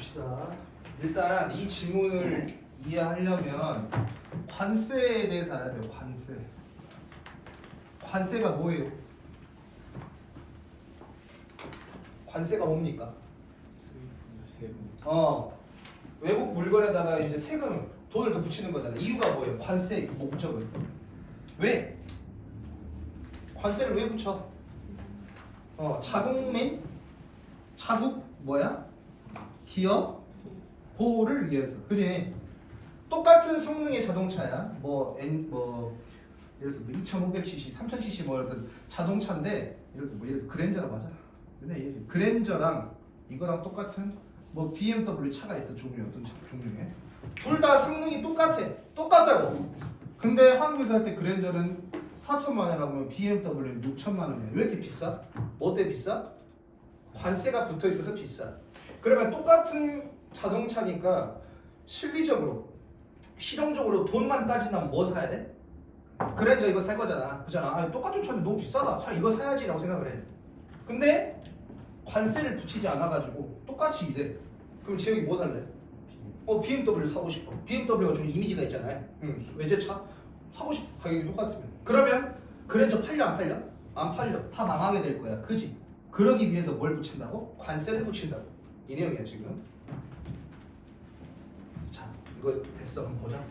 봅시다. 일단 이 지문을 이해하려면 관세에 대해서 알아야 돼요. 관세. 관세가 뭐예요? 관세가 뭡니까? 외국 물건에다가 이제 세금, 돈을 더 붙이는 거잖아. 이유가 뭐예요? 관세 목적은. 왜? 관세를 왜 붙여? 자국민, 자국 뭐야? 기업 보호를 위해서. 그지? 똑같은 성능의 자동차야. 예를 들어서 2,500cc, 3,000cc 뭐 어떤 자동차인데 예를 들어서 그랜저라고 하자. 근데 그랜저랑 이거랑 똑같은 뭐 BMW 차가 있어. 어떤 종류에 둘 다 성능이 똑같다고. 근데 한국에서 할 때 그랜저는 4천만 원이라고 하면 BMW는 6천만 원이야. 왜 이렇게 비싸? 뭐 때문에 비싸? 관세가 붙어 있어서 비싸. 그러면 똑같은 자동차니까 실용적으로 돈만 따진다면 뭐 사야 돼? 그랜저 이거 살 거잖아. 그잖아. 똑같은 차인데 너무 비싸다. 차 이거 사야지라고 생각을 해. 근데 관세를 붙이지 않아가지고 똑같이 이래. 그럼 재혁이 뭐 살래? BMW 사고 싶어. BMW가 좀 이미지가 있잖아요. 외제차 사고 싶어. 가격이 똑같으면. 그러면 그랜저 팔려 안 팔려? 안 팔려. 다 망하게 될 거야. 그지? 그러기 위해서 뭘 붙인다고? 관세를 붙인다고. 이 내용이야 지금. 자, 이거 됐어. 한번 보자.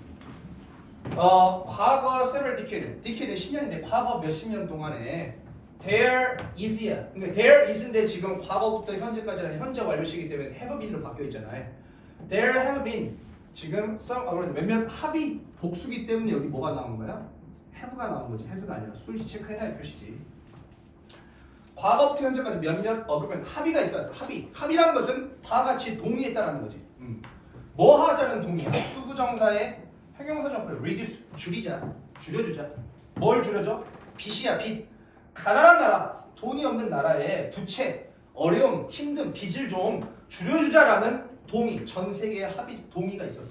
과거 several decade. decade는 10년인데 과거 몇십 년 동안에 there is야. 그러니까 there is인데 지금 과거부터 현재까지는 현재 완료시기 때문에 have been으로 바뀌어 있잖아요. There have been 지금 몇몇 합이 복수기 때문에 여기 뭐가 나온 거야? have가 나온 거지. has가 아니라 수일시 체크해야 할 표시지. 과거부터 현재까지 몇몇 그러면 합의가 있었어. 합의라는 것은 다 같이 동의했다라는 거지. 뭐 하자는 동의야. 수구정사의 형용사정표를 reduce 줄여주자. 뭘 줄여줘? 빚이야 빚. 가난한 나라, 돈이 없는 나라의 부채, 어려움, 힘든 빚을 좀 줄여주자라는 동의, 전 세계의 합의 동의가 있었어.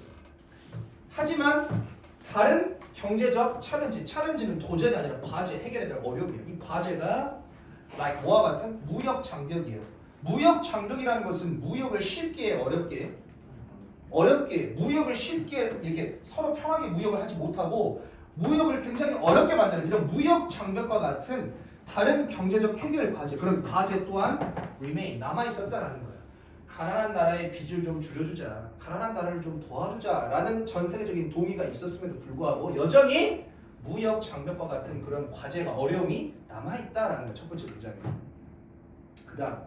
하지만 다른 경제적 챌린지는 도전이 아니라 과제, 해결해야 될 어려움이야. 이 과제가 like 뭐와 같은 무역 장벽이에요. 무역 장벽이라는 것은 무역을 쉽게 어렵게 무역을 쉽게 이렇게 서로 편하게 무역을 하지 못하고 무역을 굉장히 어렵게 만드는 이런 무역 장벽과 같은 다른 경제적 해결 과제, 그런 과제 또한 remain 남아있었다라는 거야. 가난한 나라의 빚을 좀 줄여주자, 가난한 나라를 좀 도와주자라는 전 세계적인 동의가 있었음에도 불구하고 여전히 무역 장벽과 같은 그런 과제가 어려움이 남아있다라는 게 첫 번째 문장이에요. 그 다음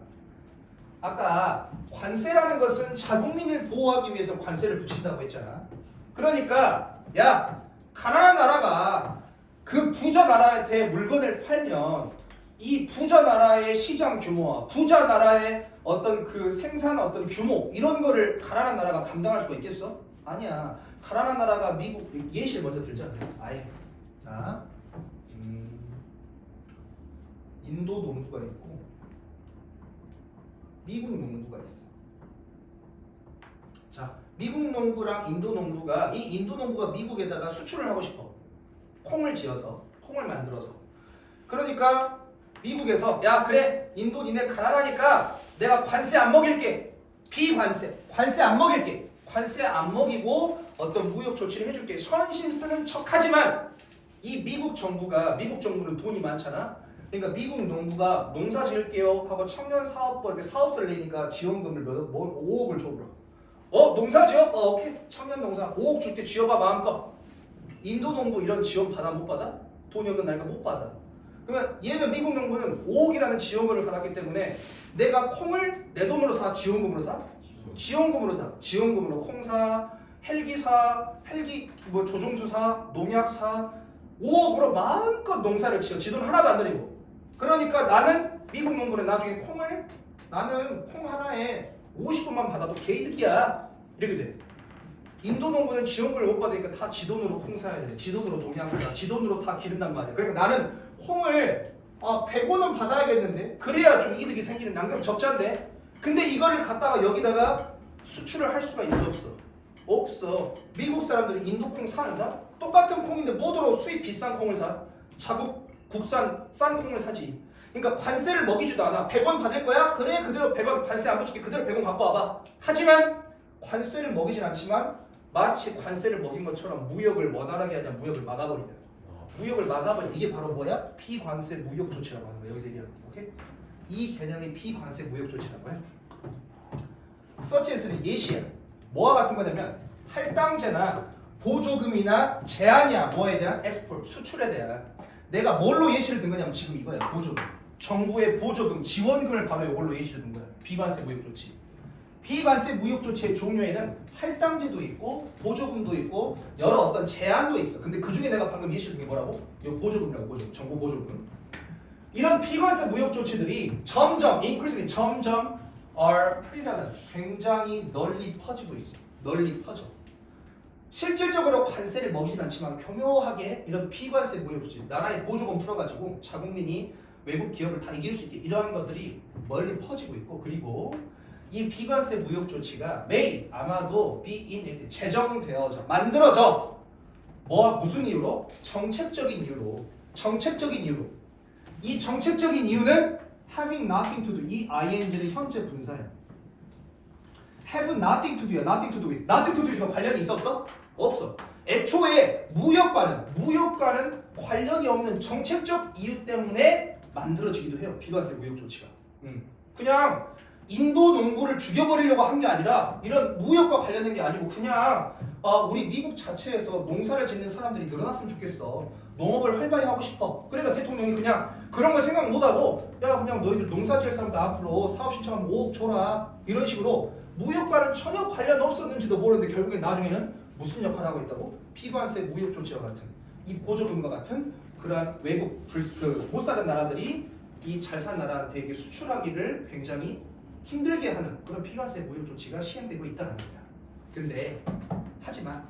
아까 관세라는 것은 자국민을 보호하기 위해서 관세를 붙인다고 했잖아. 그러니까 야 가난한 나라가 그 부자 나라한테 물건을 팔면 이 부자 나라의 시장 규모와 부자 나라의 어떤 그 생산 어떤 규모 이런 거를 가난한 나라가 감당할 수가 있겠어? 아니야. 가난한 나라가 미국 예시를 먼저 들자. 자, 인도 농부가 있고 미국 농부가 있어. 자, 미국 농부랑 인도 농부가 이 인도 농부가 미국에다가 수출을 하고 싶어. 콩을 지어서, 콩을 만들어서. 그러니까 미국에서 야 그래 인도 니네 가난하니까 내가 관세 안 먹일게. 비관세, 관세 안 먹일게. 관세 안 먹이고 어떤 무역 조치를 해줄게. 선심 쓰는 척하지만 이 미국 정부는 돈이 많잖아. 그러니까 미국 농부가 농사 지을게요 하고 청년 사업부 이렇게 사업소를 내니까 지원금을 5억을 줘. 농사 지어? 오케이. 청년 농사 5억 줄게. 지어봐 마음껏. 인도 농부 이런 지원 받아 못 받아? 돈이 없는 나라가 못 받아. 그러면 얘는 미국 농부는 5억이라는 지원금을 받았기 때문에 내가 콩을 내 돈으로 사? 지원금으로 사? 지원금으로 사. 지원금으로 콩 사, 헬기 사, 조종수 사, 농약 사 5억으로 마음껏 농사를 지어. 지 돈 하나도 안 들이고. 그러니까 나는 미국 농부는 나중에 나는 콩 하나에 50원만 받아도 개이득이야. 이렇게 돼. 인도 농부는 지원금을 못 받으니까 다 지 돈으로 콩 사야 돼. 지 돈으로 농약 사. 지 돈으로 다 기른단 말이야. 그러니까 나는 콩을 100원은 받아야겠는데 그래야 좀 이득이 생기는 남경 적자인데 근데 이거를 갖다가 여기다가 수출을 할 수가 있어 없어? 없어. 미국 사람들이 인도 콩 사 안 사? 똑같은 콩인데 뭐더러 수입 비싼 콩을 사? 자국 국산 싼 콩을 사지. 그러니까 관세를 먹이지도 않아. 100원 받을 거야? 그래 그대로 100원 관세 안 붙일게. 그대로 100원 갖고 와봐. 하지만 관세를 먹이진 않지만 마치 관세를 먹인 것처럼 무역을 원활하게 하냐 무역을 막아버리냐. 무역을 막아버리냐. 이게 바로 뭐야? 피관세 무역 조치라고 하는 거야. 여기서 얘기하는 거. 오케이? 이 개념이 피관세 무역 조치라고 해. 서치에서는 예시야. 뭐와 같은 거냐면 할당제나 보조금이나 제한이야. 뭐에 대한? 엑스포트, 수출에 대한. 내가 뭘로 예시를 든 거냐면 지금 이거야. 보조금. 정부의 보조금, 지원금을 바로 이걸로 예시를 든 거야. 비관세 무역 조치. 비관세 무역 조치의 종류에는 할당제도 있고 보조금도 있고 여러 어떤 제한도 있어. 근데 그 중에 내가 방금 예시를 든 게 뭐라고? 이거 보조금이라고. 보조금. 정부 보조금. 이런 비관세 무역 조치들이 점점 are prevalent. 굉장히 널리 퍼지고 있어. 널리 퍼져. 실질적으로 관세를 먹이진 않지만 교묘하게 이런 비관세 무역 조치, 나라의 보조금 풀어가지고 자국민이 외국 기업을 다 이길 수 있게 이러한 것들이 멀리 퍼지고 있고, 그리고 이 비관세 무역 조치가 may 아마도 be enacted 제정되어져 만들어져. 무슨 이유로? 정책적인 이유로. 이 정책적인 이유는 having nothing to do. 이 ing는 현재 분사야. have nothing to do야. nothing to do with. nothing to do와 관련이 있어 없어? 없어. 애초에 무역과는 관련이 없는 정책적 이유 때문에 만들어지기도 해요. 비관세 무역 조치가. 그냥 인도 농부를 죽여버리려고 한 게 아니라 이런 무역과 관련된 게 아니고 그냥 우리 미국 자체에서 농사를 짓는 사람들이 늘어났으면 좋겠어. 농업을 활발히 하고 싶어. 그러니까 대통령이 그냥 그런 거 생각 못하고 야 그냥 너희들 농사 지을 사람들 앞으로 사업 신청하면 5억 줘라. 이런 식으로 무역과는 전혀 관련 없었는지도 모르는데 결국에 나중에는 무슨 역할을 하고 있다고? 비관세 무역 조치와 같은 이 보조금과 같은 그러한 외국 못 사는 나라들이 이 잘 산 나라한테 이게 수출하기를 굉장히 힘들게 하는 그런 비관세 무역 조치가 시행되고 있다는 겁니다. 근데 하지만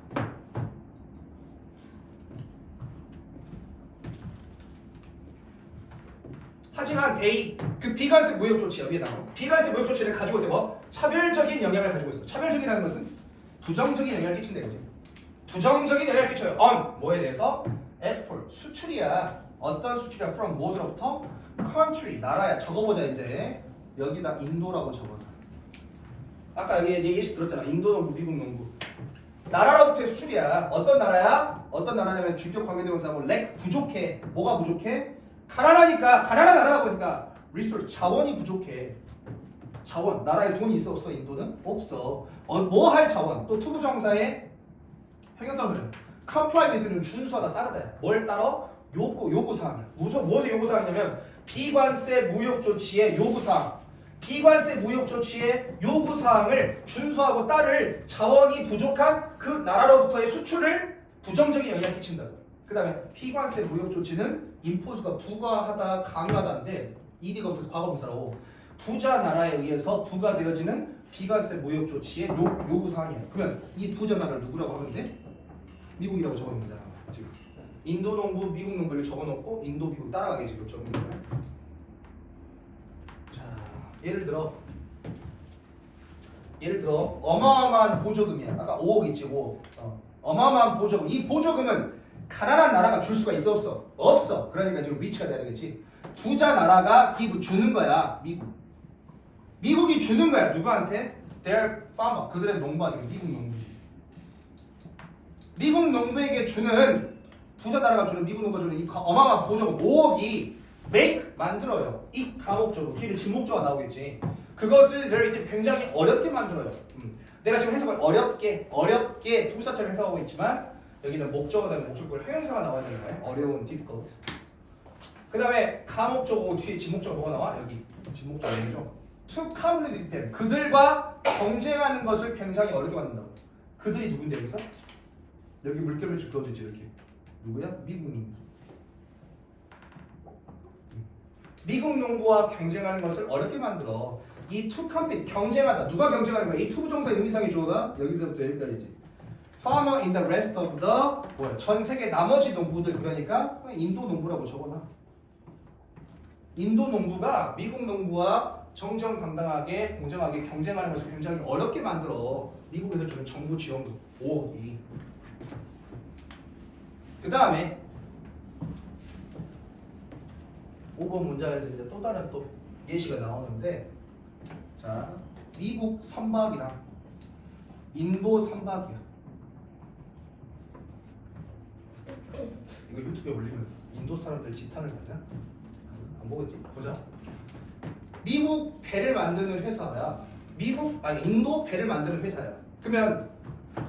그 비관세 무역 조치야. 위에 나온 비관세 무역 조치를 가지고 있는 뭐? 차별적인 영향을 가지고 있어. 차별적이라는 것은 부정적인 영향을 끼친다 이거지. 부정적인 영향을 끼쳐요. on 뭐에 대해서? export 수출이야. 어떤 수출이야? from 무엇으로부터? country 나라야. 적어보자 이제. 여기다 인도라고 적어놔. 아까 여기 예시 들었잖아. 인도 농부, 미국 농부. 나라로부터의 수출이야. 어떤 나라야? 어떤 나라냐면 주격 관계대명사하고 부족해. 뭐가 부족해? 가난하니까 가난한 나라다 보니까 resource 자원이 부족해. 자원 나라에 돈이 있어 없어? 인도는 없어. 뭐 할 자원? 또 투부정사의 형용사물은 comply with는 준수하다 따르다. 뭘 따라? 요구사항을. 무엇의 요구사항이냐면 비관세 무역 조치의 요구사항. 비관세 무역 조치의 요구사항을 준수하고 따를 자원이 부족한 그 나라로부터의 수출을 부정적인 영향을 끼친다고. 그 다음에 비관세 무역 조치는 임포스가 부과하다 강요하다인데 ED가 붙어서 과거분사라고 부자 나라에 의해서 부과되어지는 비관세 무역 조치의 요구사항이에요. 그러면 이 부자 나라를 누구라고 하면 돼? 미국이라고 적어놓는 거잖아. 지금 인도 농부, 미국 농부를 적어놓고 인도, 미국 따라가게 지금 적는 거잖아. 자, 예를 들어 어마어마한 보조금이야. 아까 5억 있지 5억. 어마어마한 보조금. 이 보조금은 가난한 나라가 줄 수가 있어 없어? 없어. 그러니까 지금 리치가 돼야 되겠지. 부자 나라가 주는 거야. 미국이 주는 거야. 누구한테? Their farmer. 그들의 농부한테. 미국 농부. 미국 농부에게 주는 부자 나라가 주는 미국 농부가 주는 이 어마어마한 보조금 5억이 make 만들어요. 이 가목적으로 뒤에 진목조가 나오겠지. 그것을 굉장히 어렵게 만들어요. 내가 지금 해석을 어렵게 부사처럼 해석하고 있지만 여기는 목적어 다음에 목적어를 형용사가 나와야 되는 거예요. 어려운, difficult. 그 다음에 가목적어 뒤에 진목조가 뭐가 나와? 여기 진목조가 있죠. To compete them. 그들과 경쟁하는 것을 굉장히 어렵게 만든다고. 그들이 누군데 여기서? 여기 물결을 그어주지 이렇게. 누구야? 미국 농부. 미국 농부와 경쟁하는 것을 어렵게 만들어. 이 to compete 경쟁하다. 누가 경쟁하는 거야? 이 to 부정사 의미상의 주어가 여기서부터 여기까지지. Farmer in the rest of the 전 세계 나머지 농부들. 그러니까 인도 농부라고 적어놔. 인도 농부가 미국 농부와 정정당당하게 공정하게 경쟁하는 것을 굉장히 어렵게 만들어. 미국에서 주는 정부 지원금 5억이. 그 다음에 5번 문장에서 이제 또 다른 예시가 나오는데, 자 미국 선박이랑 인도 선박이야. 이거 유튜브에 올리면 인도 사람들 지탄을 받냐? 안 보겠지? 보자. 미국 배를 만드는 회사야. 인도 배를 만드는 회사야. 그러면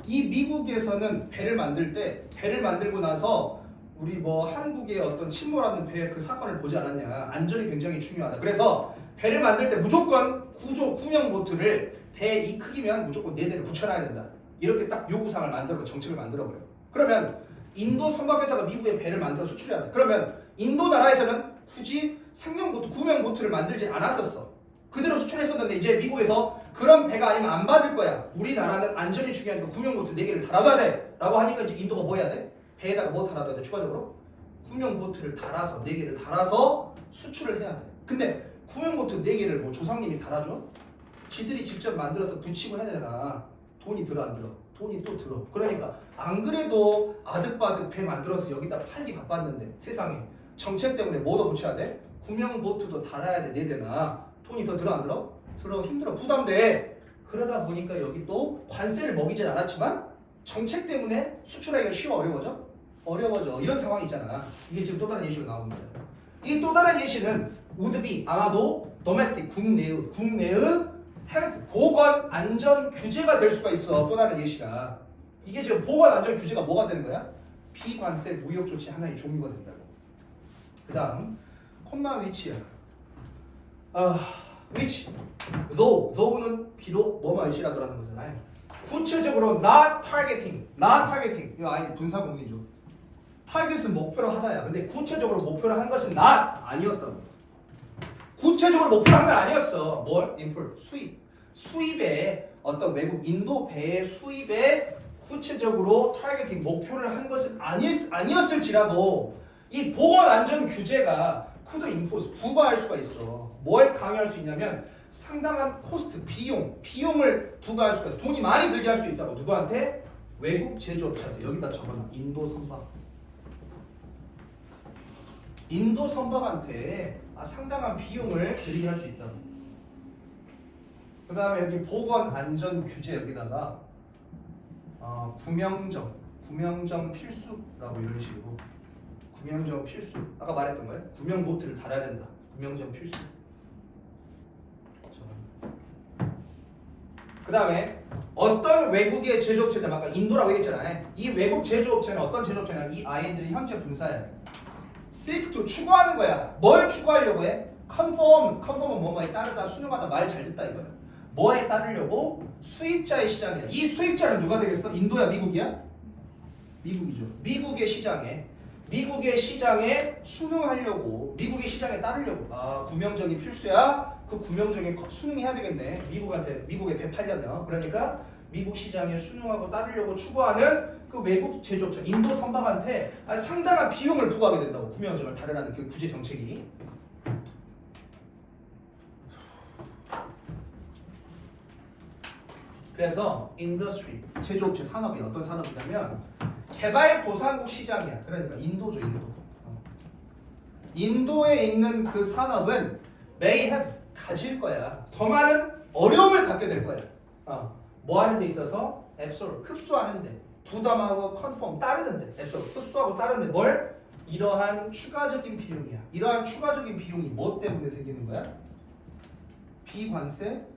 이 미국에서는 배를 만들 때 배를 만들고 나서 우리 뭐 한국의 어떤 침몰하는 배 그 사건을 보지 않았냐. 안전이 굉장히 중요하다. 그래서 배를 만들 때 무조건 구명 보트를 배 이 크기면 무조건 4대를 붙여놔야 된다. 이렇게 딱 요구사항을 만들어 정책을 만들어버려. 그러면 인도 선박회사가 미국에 배를 만들어 수출해야 돼. 그러면 인도 나라에서는 굳이 생명보트, 구명보트를 만들지 않았었어. 그대로 수출했었는데 이제 미국에서 그런 배가 아니면 안 받을 거야. 우리나라는 안전이 중요하니까 구명보트 4개를 달아둬야 돼. 라고 하니까 이제 인도가 뭐 해야 돼? 배에다가 뭐 달아둬야 돼? 추가적으로? 구명보트를 달아서 4개를 달아서 수출을 해야 돼. 근데 구명보트 4개를 뭐 조상님이 달아줘? 지들이 직접 만들어서 붙이고 해야 되잖아. 돈이 들어 안 들어? 돈이 또 들어. 그러니까 안 그래도 아득바득 배 만들어서 여기다 팔기 바빴는데 세상에 정책 때문에 뭐 더 붙여야 돼? 구명보트도 달아야 돼. 4대나. 돈이 더 들어 안 들어? 들어. 힘들어. 부담돼. 그러다 보니까 여기 또 관세를 먹이진 않았지만 정책 때문에 수출하기가 쉬워. 어려워져? 어려워져. 이런 상황이 있잖아. 이게 지금 또 다른 예시로 나오는 거야. 이 또 다른 예시는 우드비 아마도 도메스틱 국내의 헬스 보건 안전 규제가 될 수가 있어. 또 다른 예시가. 이게 지금 보건 안전 규제가 뭐가 되는 거야? 비관세 무역 조치 하나의 종류가 된다고. 그 다음 콤마 위치야. which though는 비록 뭐뭐 일시라더라는 거잖아요. 구체적으로 not targeting 이거 아니 분사공이죠. 타겟은 목표로 하다야. 근데 구체적으로 목표로 한 것은 not 아니었다고. 구체적으로 목표로 한 건 아니었어. 뭘? import 수입에 어떤 외국 인도 배의 수입에 구체적으로 타겟팅 목표를 한 것은 아니었을지라도 이 보건 안전 규제가 could impose 부과할 수가 있어. 뭘 강요할 수 있냐면 상당한 코스트 비용을 부과할 수가 있어. 돈이 많이 들게 할 수도 있다고. 누구한테? 외국 제조업체한테. 여기다 적어놔. 인도 선박한테 상당한 비용을 들게 할 수 있다고. 그 다음에 여기 보건 안전 규제 여기다가 구명정 필수라고 이런 식으로 구명정 필수. 아까 말했던 거예요. 구명보트를 달아야 된다. 구명정 필수. 그 다음에 어떤 외국의 제조업체들 아까 인도라고 얘기했잖아요. 이 외국 제조업체는 어떤 제조업체냐? 이 IN들이 현재 분사야. seek to 추구하는 거야. 뭘 추구하려고 해? conform은 뭐뭐에 따르다 순응하다 말 잘 듣다 이거야. 뭐에 따르려고? 수입자의 시장이야. 이 수입자는 누가 되겠어? 인도야 미국이야? 미국이죠. 미국의 시장에 순응하려고 미국의 시장에 따르려고 구명정이 필수야. 그 구명정에 순응해야 되겠네. 미국에 배 팔려면. 그러니까 미국 시장에 순응하고 따르려고 추구하는 그 외국 제조업체 인도 선박한테 상당한 비용을 부과하게 된다고. 구명정을 다르라는 그 구제 정책이. 그래서 인더스트리 제조업체 산업이 어떤 산업이냐면 개발도상국 시장이야. 그러니까 인도죠. 인도에 있는 그 산업은 may have 가질 거야. 더 많은 어려움을 갖게 될 거야. 뭐 하는 데 있어서 absorb 흡수하는 데 부담하고 conform 따르는 데 absorb 흡수하고 따르는 데 뭘? 이러한 추가적인 비용이야. 이러한 추가적인 비용이 뭐 때문에 생기는 거야? 비관세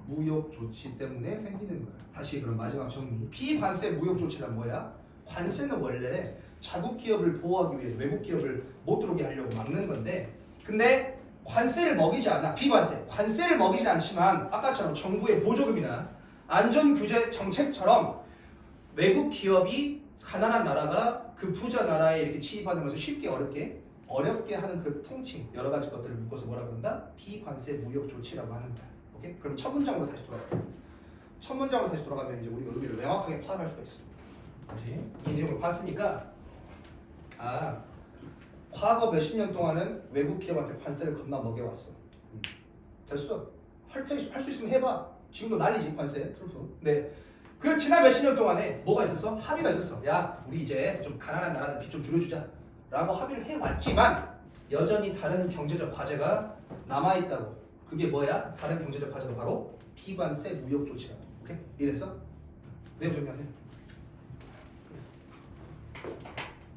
무역 조치 때문에 생기는 거야. 다시 그럼 마지막 정리. 비관세 무역 조치란 뭐야? 관세는 원래 자국 기업을 보호하기 위해 외국 기업을 못 들어오게 하려고 막는 건데, 근데 관세를 먹이지 않아. 관세를 먹이지 않지만 아까처럼 정부의 보조금이나 안전 규제 정책처럼 외국 기업이 가난한 나라가 그 부자 나라에 이렇게 침입하는 것을 쉽게 어렵게 하는 그 통칭 여러 가지 것들을 묶어서 뭐라 그런다? 비관세 무역 조치라고 하는 거야. 오케이? 그럼 첫 문장으로 다시 돌아가면 이제 우리가 의미를 명확하게 파악할 수가 있어. 다시 이 내용을 봤으니까 과거 몇십 년 동안은 외국 기업한테 관세를 겁나 먹여왔어. 됐어. 할 수 있으면 해봐. 지금도 난리지 관세. 네. 그 지난 몇십 년 동안에 뭐가 있었어? 합의가 있었어. 야, 우리 이제 좀 가난한 나라들 빚 좀 줄여주자. 라고 합의를 해왔지만 여전히 다른 경제적 과제가 남아있다고. 그게 뭐야? 다른 경제적 가정은 바로 피관세 무역 조치야. 오케이? 이해됐어? 내용 정리하세요.